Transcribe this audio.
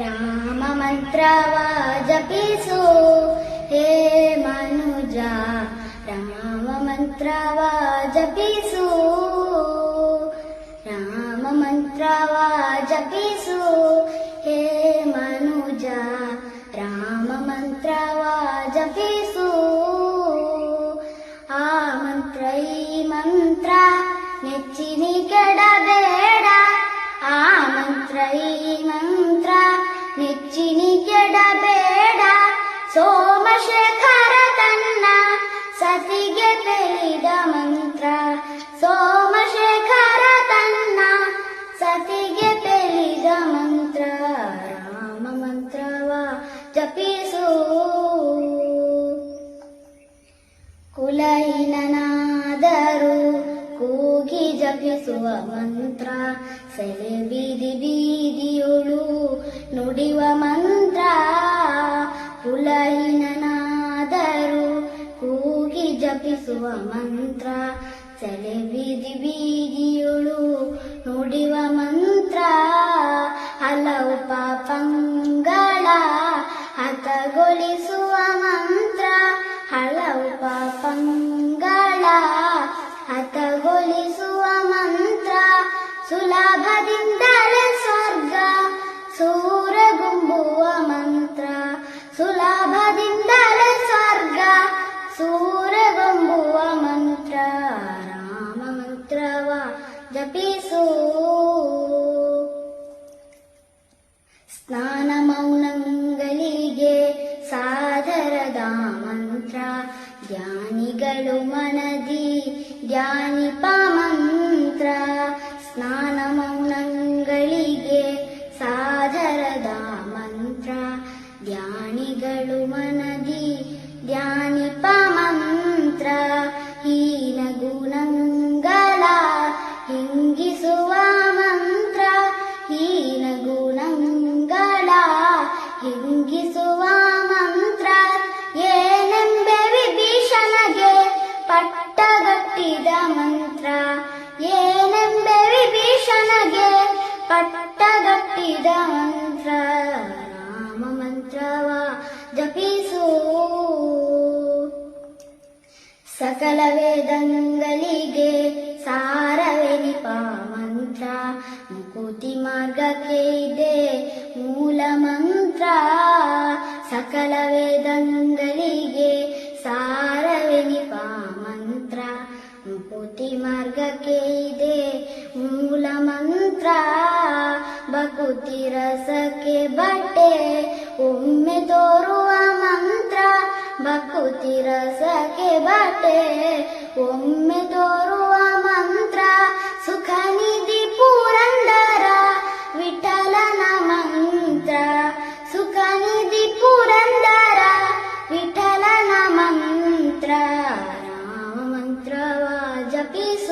ರಾಮ ಮಂತ್ರವ ಜಪಿಸು ಹೇ ಮನುಜ, ರಾಮ ಮಂತ್ರವ ಜಪಿಸು, ರಾಮ ಮಂತ್ರವ ಜಪಿಸು ಹೇ ಮನುಜ, ರಾಮ ಮಂತ್ರವ ಜಪಿಸು. ಆ ಮಂತ್ರ ಈ ಮಂತ್ರ ನೆಚ್ಚಿನಿ ಕೆಡಬೇಡ, ಆ ಮಂತ್ರ ಈ ಮಂತ್ರ ನೆಚ್ಚಿನಿ ಕೆಡಬೇಡ. ಸೋಮಶೇಖರ ತನ್ನ ಸತಿಗೆ ತಿಳಿದ ಮಂತ್ರ, ಸೋಮಶೇಖರ ತನ್ನ ಸತಿಗೆ ತಿಳಿದ ಮಂತ್ರ. ರಾಮ ಮಂತ್ರವ ಜಪಿಸು. ಕುಲಹೀನನಾದರೂ ಕೂಗಿ ಜಪಿಸುವ ಮಂತ್ರ, ಸೆಲೆ ಬೀದಿ ಬೀದಿಯುಳು ನುಡಿವ ಮಂತ್ರ. ಕುಲಹೀನನಾದರೂ ಕೂಗಿ ಜಪಿಸುವ ಮಂತ್ರ, ಸೆಲೆ ಬೀದಿ ಬೀದಿಯುಳು ನುಡಿವ ಮಂತ್ರ. ಹಲವು ಪಾಪಂಗಳ ಹತಗೊಳಿಸುವ ಮಂತ್ರ, ಹಲವು ಪಾಪಂಗಳ ಹತಗೊಳಿಸುವ ಮಂತ್ರ. ಸುಲಭದಿಂದಲೇ ಸ್ವರ್ಗ ಸೂರಗುಂಬುವ ಮಂತ್ರ, ಸುಲಭದಿಂದಲೇ ಸ್ವರ್ಗ ಸೂರಗುಂಬುವ ಮಂತ್ರ. ರಾಮ ಮಂತ್ರವ ಜಪಿಸು. ಸ್ನಾನ ಮೌನಗಳಿಗೆ ಸಾದರದ ಮಂತ್ರ, ಜ್ಞಾನಿಗಳು ಮನದಿ ಧ್ಯಾನಿಪ ಮಂತ್ರ. ಸ್ನಾನ ಮೌನಗಳಿಗೆ ಸಾದರದ ಮಂತ್ರ, ಜ್ಞಾನಿಗಳು ಮನದಿ ಧ್ಯಾನಿಪ ಮಂತ್ರ. ಹೀನ ಗುಣಗಳ ಹಿಂಗಿಸುವ ಮಂತ್ರ, ಹೀನ ಗುಣಗಳ ಹಿಂಗಿಸುವ ಮಂತ್ರ. ಏನೆಂಬೆ ವಿಭೀಷಣಗೆ ಪಟ್ಟಗಟ್ಟಿದ ಮಂತ್ರ, ಏನೆಂಬೆ ವಿಭೀಷಣಗೆ ಪಟ್ಟಗಟ್ಟಿದ ಮಂತ್ರ. ರಾಮ ಮಂತ್ರವ ಜಪಿಸು. ಸಕಲ ವೇದಗಳಿಗೆ ಸಾರವೆನಿಪ ಮಂತ್ರ, ಮುಕುತಿ ಮಾರ್ಗಕ್ಕೆ ಇದೆ ಮೂಲ ಮಂತ್ರ. ಸಕಲ ವೇದಗಳಿಗೆ ಸಾರವೆನಿಪ ಮಂತ್ರ, ಮುಕುತಿ ಮಾರ್ಗಕ್ಕೆ ಇದೆ ಮೂಲ ಮಂತ್ರ. ಭಕುತಿ ರಸಕ್ಕೆ ಬಟ್ಟೆ ಒಮ್ಮೆ ತೋರುವ ಮಂತ್ರ, ಭಕುತಿ ರಸಕ್ಕೆ ಬಟ್ಟೆ ಒಮ್ಮೆ ತೋರುವ ಮಂತ್ರ. ಸುಖ ನಿಧಿ ಪುರಂದರ ವಿಠಲನ ಮಂತ್ರ, ಸುಖ ನಿಧಿ ಪುರಂದರ ವಿಠಲನ ಮಂತ್ರ. ರಾಮ ಮಂತ್ರವ ಜಪಿಸು.